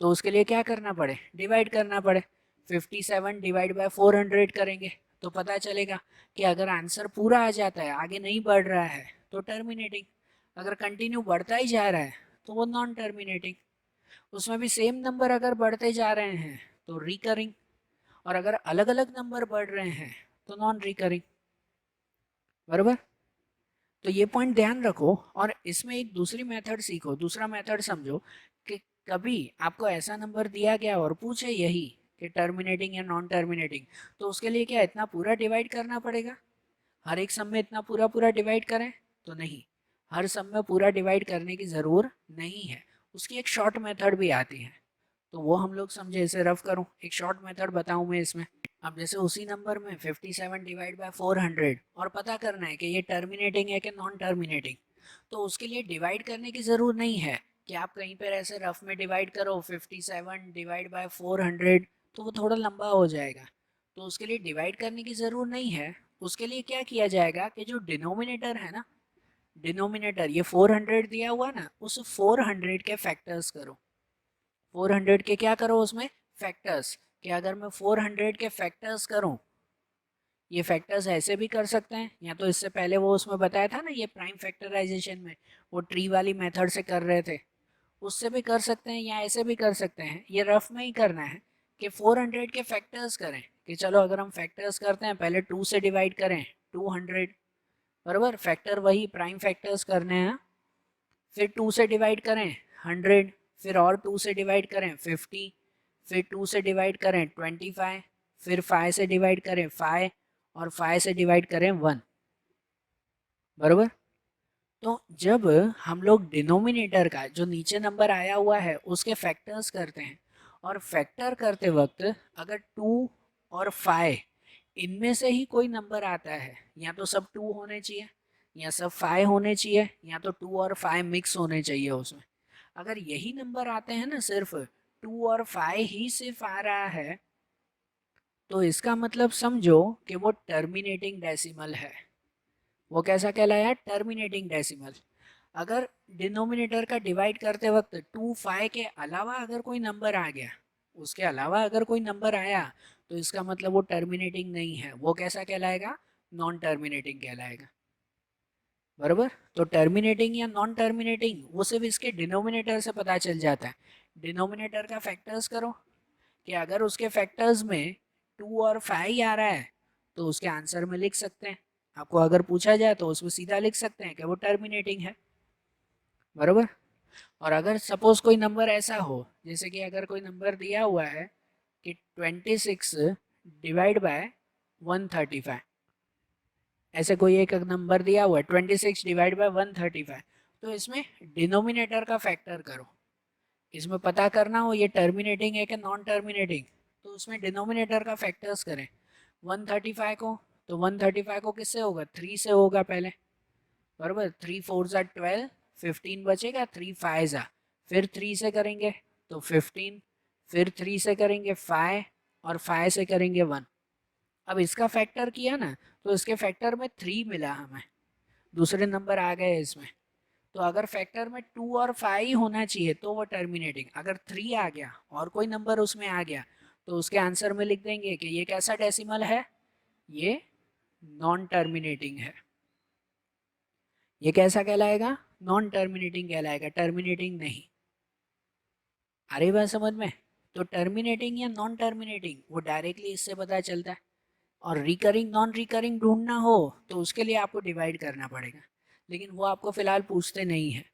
तो उसके लिए क्या करना पड़े? डिवाइड करना पड़े। 57 डिवाइड बाय 400 करेंगे तो पता चलेगा कि अगर आंसर पूरा आ जाता है, आगे नहीं बढ़ रहा है, तो टर्मिनेटिंग। अगर कंटिन्यू बढ़ता ही जा रहा है तो वो नॉन टर्मिनेटिंग। उसमें भी सेम नंबर अगर बढ़ते जा रहे हैं तो रिकरिंग, और अगर अलग अलग नंबर बढ़ रहे हैं तो नॉन रिकरिंग। बराबर। तो ये पॉइंट ध्यान रखो, और इसमें एक दूसरी मेथड सीखो, दूसरा मेथड समझो कि कभी आपको ऐसा नंबर दिया गया और पूछे यही कि टर्मिनेटिंग या नॉन टर्मिनेटिंग, तो उसके लिए क्या इतना पूरा डिवाइड करना पड़ेगा? हर एक सम में इतना पूरा पूरा डिवाइड करें? तो नहीं, हर सम में पूरा डिवाइड करने की ज़रूर नहीं है। उसकी एक शॉर्ट मेथड भी आती है, तो वो हम लोग समझे। इसे रफ करूँ, एक शॉर्ट मेथड बताऊँ मैं इसमें। अब जैसे उसी नंबर में 57 डिवाइड बाय 400 और पता करना है कि ये टर्मिनेटिंग है कि नॉन टर्मिनेटिंग, तो उसके लिए डिवाइड करने की ज़रूरत नहीं है कि आप कहीं पर ऐसे रफ में डिवाइड करो 57 डिवाइड बाय 400, तो वो थोड़ा लंबा हो जाएगा। तो उसके लिए डिवाइड करने की ज़रूरत नहीं है। उसके लिए क्या किया जाएगा कि जो डिनोमिनेटर है ना, डिनोमिनेटर ये 400 दिया हुआ ना, उस 400 के फैक्टर्स करो। 400 के क्या करो उसमें? फैक्टर्स। कि अगर मैं 400 के फैक्टर्स करूं, ये फैक्टर्स ऐसे भी कर सकते हैं, या तो इससे पहले वो उसमें बताया था ना, ये प्राइम फैक्टराइजेशन में वो ट्री वाली मेथड से कर रहे थे, उससे भी कर सकते हैं, या ऐसे भी कर सकते हैं। ये रफ में ही करना है कि 400 के फैक्टर्स करें, कि चलो अगर हम फैक्टर्स करते हैं, पहले 2 से डिवाइड करें 200, बराबर, फैक्टर वही प्राइम फैक्टर्स करने हैं। फिर 2 से डिवाइड करें 100, फिर और 2 से डिवाइड करें 50, फिर 2 से डिवाइड करें 25, फिर 5 से डिवाइड करें 5, और 5 से डिवाइड करें 1। बराबर। तो जब हम लोग डिनोमिनेटर का जो नीचे नंबर आया हुआ है उसके फैक्टर्स करते हैं, और फैक्टर करते वक्त अगर 2 और 5 इनमें से ही कोई नंबर आता है, या तो सब 2 होने चाहिए, या सब 5 होने चाहिए, या तो 2 और 5 मिक्स होने चाहिए उसमें। अगर यही नंबर आते हैं ना, सिर्फ 2 और 5 ही सिर्फ आ रहा है, तो इसका मतलब समझो कि वो टर्मिनेटिंग डेसिमल है। वो कैसा कहलाया? Terminating decimal. अगर डिनोमिनेटर का डिवाइड करते वक्त 2 5 के अलावा अगर कोई नंबर आ गया, उसके अलावा अगर कोई नंबर आया, तो इसका मतलब वो टर्मिनेटिंग नहीं है। वो कैसा कहलाएगा? नॉन टर्मिनेटिंग कहलाएगा। बराबर। तो टर्मिनेटिंग या नॉन टर्मिनेटिंग वो सिर्फ इसके डिनोमिनेटर से पता चल जाता है। डिनोमिनेटर का फैक्टर्स करो कि अगर उसके फैक्टर्स में 2 और 5 आ रहा है तो उसके आंसर में लिख सकते हैं। आपको अगर पूछा जाए तो उसमें सीधा लिख सकते हैं कि वो टर्मिनेटिंग है, बराबर। और अगर सपोज कोई नंबर ऐसा हो, जैसे कि अगर कोई नंबर दिया हुआ है कि 26 डिवाइड बाय 135, ऐसे कोई एक नंबर दिया हुआ है 26 डिवाइड बाय 135, तो इसमें डिनोमिनेटर का फैक्टर करो। इसमें पता करना हो ये टर्मिनेटिंग है कि नॉन टर्मिनेटिंग, तो उसमें डिनोमिनेटर का फैक्टर्स करें 135 को। तो 135 को किससे होगा, 3 से होगा पहले, बराबर। 3 4 ज़ा 12, 15 बचेगा, 3 5 ज़ा, फिर 3 से करेंगे तो 15, फिर 3 से करेंगे 5, और 5 से करेंगे 1। अब इसका फैक्टर किया ना तो इसके फैक्टर में 3 मिला हमें, दूसरे नंबर आ गए इसमें। तो अगर फैक्टर में 2 और 5 होना चाहिए तो वो टर्मिनेटिंग, अगर 3 आ गया और कोई नंबर उसमें आ गया तो उसके आंसर में लिख देंगे कि ये कैसा डेसिमल है, ये नॉन टर्मिनेटिंग है। ये कैसा कहलाएगा, नॉन टर्मिनेटिंग कहलाएगा, टर्मिनेटिंग नहीं। आ रही बात समझ में। तो टर्मिनेटिंग या नॉन टर्मिनेटिंग वो डायरेक्टली इससे पता चलता है। और रिकरिंग नॉन रिकरिंग ढूंढना हो तो उसके लिए आपको डिवाइड करना पड़ेगा, लेकिन वो आपको फिलहाल पूछते नहीं है,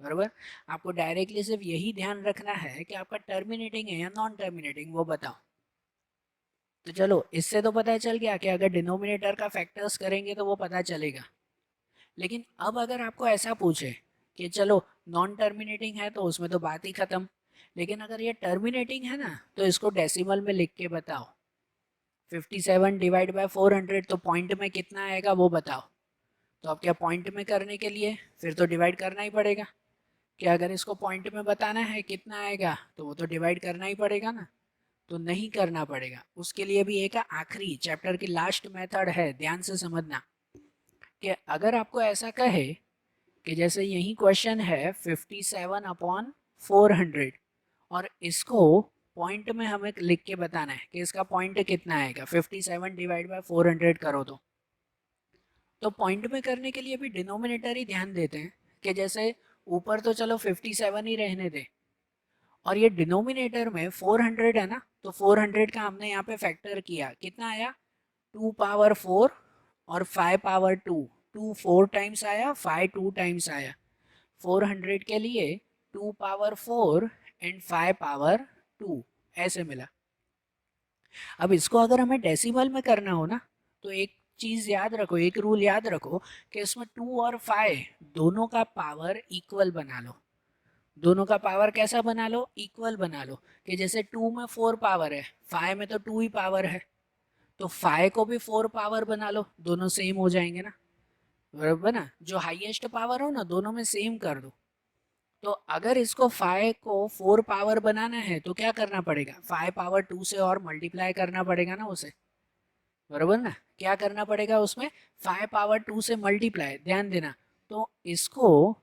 बराबर। आपको डायरेक्टली सिर्फ यही ध्यान रखना है कि आपका टर्मिनेटिंग है या नॉन टर्मिनेटिंग वो बताओ। तो चलो इससे तो पता चल गया कि अगर डिनोमिनेटर का फैक्टर्स करेंगे तो वो पता चलेगा। लेकिन अब अगर आपको ऐसा पूछे कि चलो नॉन टर्मिनेटिंग है तो उसमें तो बात ही खत्म, लेकिन अगर ये टर्मिनेटिंग है ना तो इसको डेसिमल में लिख के बताओ। 57 डिवाइड बाय 400 तो पॉइंट में कितना आएगा वो बताओ। तो अब क्या पॉइंट में करने के लिए फिर तो डिवाइड करना ही पड़ेगा, कि अगर इसको पॉइंट में बताना है कितना आएगा तो वो तो डिवाइड करना ही पड़ेगा ना। तो नहीं करना पड़ेगा, उसके लिए भी एक आखिरी चैप्टर की लास्ट मेथड है, ध्यान से समझना। कि अगर आपको ऐसा कहे कि जैसे यही क्वेश्चन है 57/400 और इसको पॉइंट में हमें लिख के बताना है कि इसका पॉइंट कितना आएगा, 57 डिवाइड बाय 400 करो तो पॉइंट में करने के लिए भी डिनोमिनेटर ही ध्यान देते हैं कि जैसे ऊपर तो चलो 57 ही रहने दे, और ये डिनोमिनेटर में 400 है ना, तो 400 का हमने यहाँ पे फैक्टर किया, कितना आया 2 पावर 4 और 5 पावर 2, 2 4 टाइम्स आया, 5 2 टाइम्स आया। 400 के लिए 2 पावर 4 एंड 5 पावर 2 ऐसे मिला। अब इसको अगर हमें डेसिमल में करना हो ना तो एक चीज याद रखो, एक रूल याद रखो कि इसमें 2 और 5 दोनों का पावर इक्वल बना लो। दोनों का पावर कैसा बना लो, इक्वल बना लो। कि जैसे 2 में 4 पावर है, 5 में तो 2 ही पावर है, तो 5 को भी 4 पावर बना लो, दोनों सेम हो जाएंगे ना, बराबर ना। जो हाईएस्ट पावर हो ना दोनों में सेम कर दो। तो अगर इसको 5 को 4 पावर बनाना है तो क्या करना पड़ेगा, 5 पावर 2 से और मल्टीप्लाई करना पड़ेगा ना उसे, बराबर ना। क्या करना पड़ेगा उसमें, 5 पावर 2 से मल्टीप्लाई, ध्यान देना। तो इसको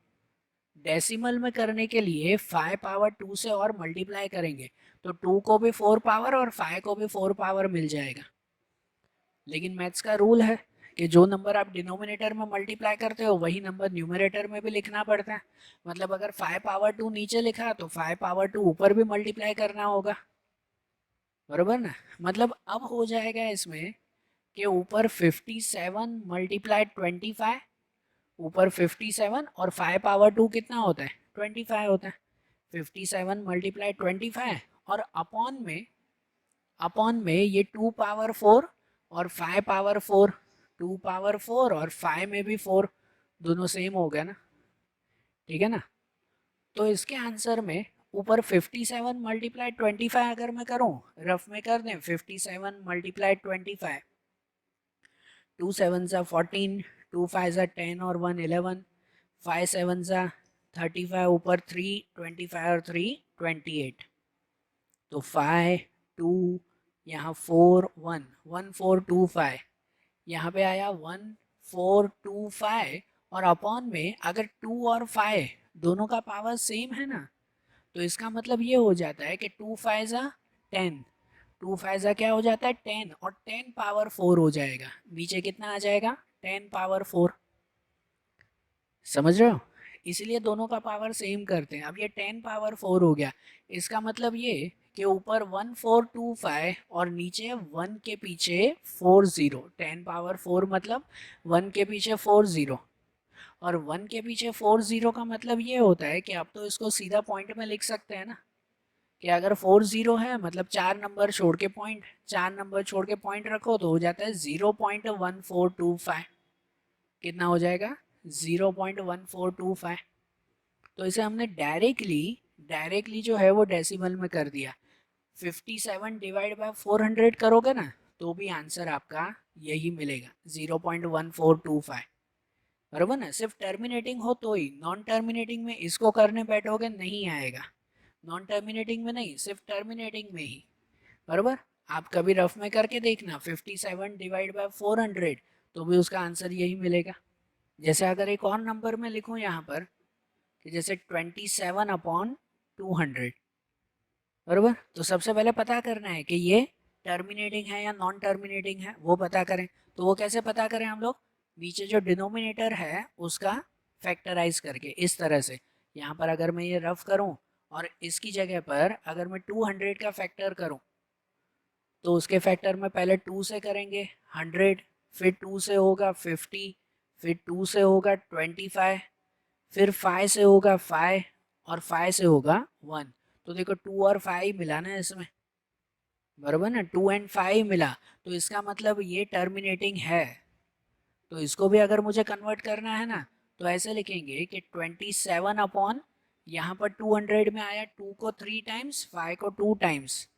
डेसिमल में करने के लिए 5 पावर 2 से और मल्टीप्लाई करेंगे तो 2 को भी 4 पावर और 5 को भी 4 पावर मिल जाएगा। लेकिन मैथ्स का रूल है कि जो नंबर आप डिनोमिनेटर में मल्टीप्लाई करते हो वही नंबर न्यूमरेटर में भी लिखना पड़ता है। मतलब अगर 5 पावर 2 नीचे लिखा तो 5 पावर 2 ऊपर भी मल्टीप्लाई करना होगा, बराबर ना। मतलब अब हो जाएगा इसमें कि ऊपर 57 मल्टीप्लाई 25, ऊपर 57 और 5 पावर 2 कितना होता है, 25 होता है। 57 मल्टीप्लाई 25 और अपॉन में ये 2 पावर 4 और 5 पावर 4, 2 पावर 4 और 5 में भी 4, दोनों सेम हो गया ना, ठीक है ना। तो इसके आंसर में ऊपर 57 मल्टीप्लाई 25 अगर मैं करूं, रफ में कर दें 57 मल्टीप्लाई 25, 2 7 ज़ा 14, 2 5 ज़ा 10 और 1 11, 5 7 ज़ा 35, ऊपर 3 25 और 3 28, तो 5 2 यहाँ 4 1 1 4 2 5, यहाँ पे आया 1 4 2 5, और अपॉन में अगर 2 और 5 दोनों का पावर सेम है ना तो इसका मतलब ये हो जाता है कि 2 5 ज़ा 10, 2 5 ज़ा क्या हो जाता है 10, और 10 पावर 4 हो जाएगा, नीचे कितना आ जाएगा 10 पावर 4। समझ रहे हो? इसलिए दोनों का पावर सेम करते हैं। अब ये 10 पावर 4 हो गया, इसका मतलब ये कि ऊपर 1425 और नीचे 1 के पीछे 40। 10 पावर 4 मतलब 1 के पीछे 40, और 1 के पीछे 40 का मतलब ये होता है कि अब तो इसको सीधा पॉइंट में लिख सकते हैं ना, कि अगर 40 है मतलब 4 नंबर छोड़ के पॉइंट, 4 नंबर छोड़ के पॉइंट रखो तो हो जाता है 0.1425। कितना हो जाएगा? 0.1425। तो इसे हमने डायरेक्टली जो है वो डेसिमल में कर दिया। 57 डिवाइड बाय 400 करोगे ना तो भी आंसर आपका यही मिलेगा, 0.1425। बराबर ना? सिर्फ टर्मिनेटिंग हो तो ही, नॉन टर्मिनेटिंग में इसको करने बैठोगे नहीं आएगा। नॉन टर्मिनेटिंग में नहीं, सिर्फ टर्मिनेटिंग में ही। बराबर? आप कभी रफ में करके देखना 57 डिवाइड बाय 400, तो भी उसका आंसर यही मिलेगा। जैसे अगर एक और नंबर में लिखूं यहाँ पर कि जैसे 27/200, बराबर? तो सबसे पहले पता करना है कि ये टर्मिनेटिंग है या नॉन टर्मिनेटिंग है, वो पता करें। तो वो कैसे पता करें हम लोग? नीचे जो डिनोमिनेटर है उसका फैक्टराइज करके, इस तरह से। यहाँ पर अगर मैं ये रफ करूँ और इसकी जगह पर अगर मैं 200 का फैक्टर करूँ, तो उसके फैक्टर में पहले 2 से करेंगे 100, फिर 2 से होगा 50, फिर 2 से होगा 25, फिर 5 से होगा 5, और 5 से होगा 1। तो देखो 2 और 5 मिला ना इसमें, बराबर ना? 2 एंड 5 मिला, तो इसका मतलब ये टर्मिनेटिंग है। तो इसको भी अगर मुझे कन्वर्ट करना है ना, तो ऐसे लिखेंगे कि 27 अपॉन, यहाँ पर 200 में आया 2 को 3 टाइम्स, 5 को 2 टाइम्स,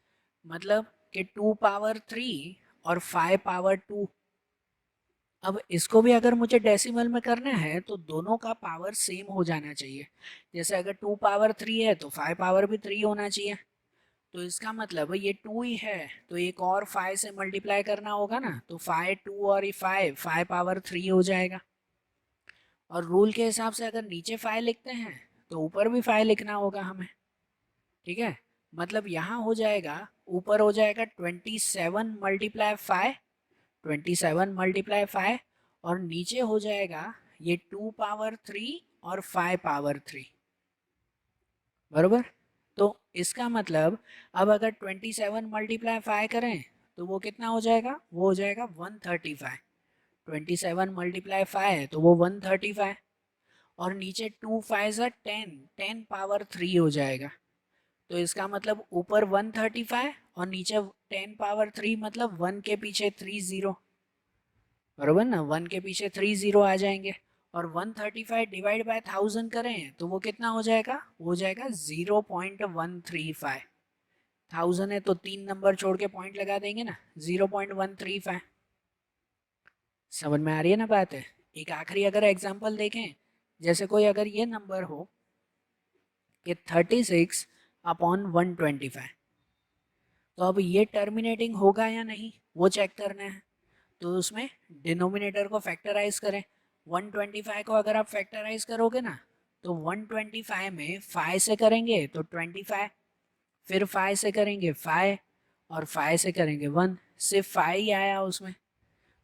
मतलब कि 2 पावर 3 और 5 पावर 2। अब इसको भी अगर मुझे डेसिमल में करना है तो दोनों का पावर सेम हो जाना चाहिए। जैसे अगर 2 पावर 3 है तो 5 पावर भी 3 होना चाहिए। तो इसका मतलब ये 2 ही है तो एक और 5 से मल्टीप्लाई करना होगा ना, तो 5 2 और ये 5 पावर 3 हो जाएगा। और रूल के हिसाब से अगर नीचे 5 लिखते हैं तो ऊपर भी 5 लिखना होगा हमें। ठीक है? मतलब यहाँ हो जाएगा, ऊपर हो जाएगा 27 × 5, 27 × 5, और नीचे हो जाएगा ये 2 पावर 3 और 5 पावर 3। बरोबर? तो इसका मतलब अब अगर 27 × 5 करें तो वो कितना हो जाएगा? वो हो जाएगा 135। 27 × 5 है तो वो 135, और नीचे 2 5 10, 10 पावर 3 हो जाएगा। तो इसका मतलब ऊपर 135 और नीचे 10 पावर 3, मतलब 1 के पीछे 3 0। बरोबर ना? 1 के पीछे 3 0 आ जाएंगे। और 135 डिवाइड बाय 1000 करें तो वो कितना हो जाएगा? वो हो जाएगा 0.135। 1000 है तो 3 नंबर छोड़ के पॉइंट लगा देंगे ना, 0.135। समझ में आ रही है ना बात है? एक आखिरी अगर एग्जांपल देखें, जैसे कोई अगर ये नंबर हो कि 36/125, तो अब ये टर्मिनेटिंग होगा या नहीं वो चेक करना है। तो उसमें डिनोमिनेटर को फैक्टराइज करें। 125 को अगर आप फैक्टराइज करोगे ना, तो 125 में 5 से करेंगे तो 25, फिर 5 से करेंगे 5, और 5 से करेंगे 1, सिर्फ 5 ही आया उसमें।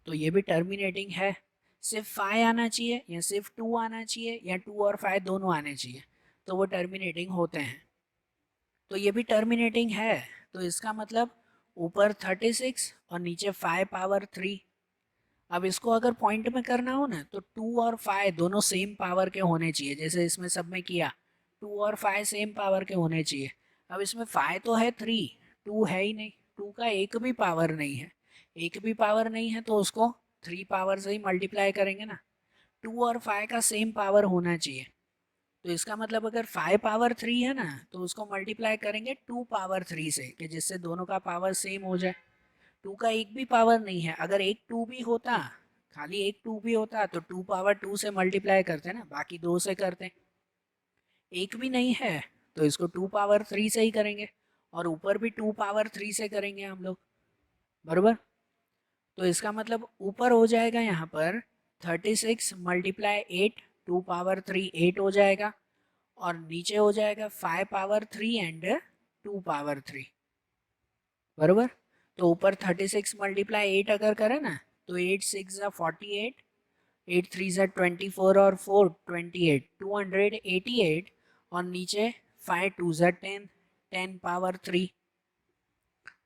तो ये भी टर्मिनेटिंग है। सिर्फ 5 आना चाहिए या सिर्फ 2 आना चाहिए या 2 और 5 दोनों आने चाहिए, तो वो टर्मिनेटिंग होते हैं। तो ये भी टर्मिनेटिंग है। तो इसका मतलब ऊपर 36 और नीचे 5 पावर 3। अब इसको अगर पॉइंट में करना हो ना, तो 2 और 5 दोनों सेम पावर के होने चाहिए, जैसे इसमें सब में किया 2 और 5 सेम पावर के होने चाहिए। अब इसमें 5 तो है 3, 2 है ही नहीं, 2 का एक भी पावर नहीं है। एक भी पावर नहीं है तो उसको 3 पावर से ही मल्टीप्लाई करेंगे ना। 2 और 5 का सेम पावर होना चाहिए। तो इसका मतलब अगर 5 पावर 3 है ना, तो उसको मल्टीप्लाई करेंगे 2 पावर 3 से, कि जिससे दोनों का पावर सेम हो जाए। 2 का एक भी पावर नहीं है। अगर एक 2 भी होता, खाली एक 2 भी होता, तो 2 पावर 2 से मल्टीप्लाई करते ना, बाकी 2 से करते। एक भी नहीं है तो इसको 2 पावर 3 से ही करेंगे, और ऊपर भी 2 पावर 3 से करेंगे हम लोग। बरोबर? तो इसका मतलब ऊपर हो जाएगा यहाँ पर 36 × 8, 2 पावर 3 8 हो जाएगा, और नीचे हो जाएगा 5 पावर 3 एंड 2 पावर 3। बरोबर? तो ऊपर 36 × 8 अगर करें ना, तो 8 6 48, 8 3 ज़ा 24 और 4 28 288 और नीचे 5 2 ज़ा 10 10 पावर 3।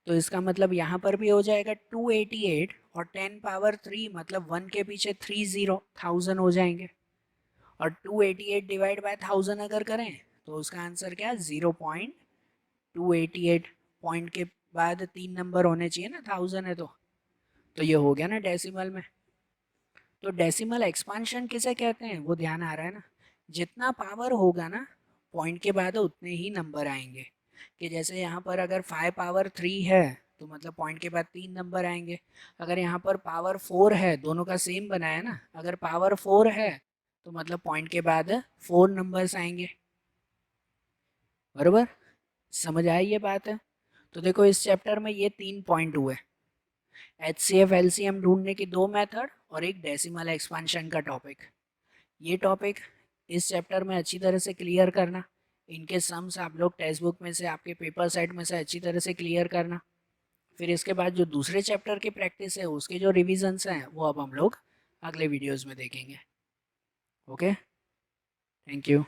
तो इसका मतलब यहाँ पर भी हो जाएगा 288 और 10 पावर 3 मतलब 1 के पीछे 30 1000 हो जाएंगे। और 288 डिवाइड बाय 1000 अगर करें तो उसका आंसर क्या 0.288 पॉइंट के बाद 3 नंबर होने चाहिए ना, 1000 है तो ये हो गया ना डेसिमल में। तो डेसिमल एक्सपांशन किसे कहते हैं वो ध्यान आ रहा है ना। जितना पावर होगा ना पॉइंट के बाद उतने ही नंबर आएंगे। कि जैसे यहाँ पर अगर 5 पावर 3 है तो मतलब पॉइंट के बाद 3 नंबर आएंगे। अगर यहाँ पर पावर 4 है, दोनों का सेम बनाया ना, अगर पावर 4 है तो मतलब पॉइंट के बाद 4 नंबर्स आएंगे। बरोबर, समझ आई ये बात है। तो देखो इस चैप्टर में ये 3 पॉइंट हुए, HCF LCM ढूंढने की 2 मेथड और एक डेसिमल एक्सपांशन का टॉपिक। ये टॉपिक इस चैप्टर में अच्छी तरह से क्लियर करना। इनके सम्स आप लोग टेक्स्ट बुक में से, आपके पेपर सेट में से अच्छी तरह से क्लियर करना। फिर इसके बाद जो दूसरे चैप्टर की प्रैक्टिस है उसके जो रिविजन्स हैं वो अब हम लोग अगले वीडियोस में देखेंगे। Okay, thank you.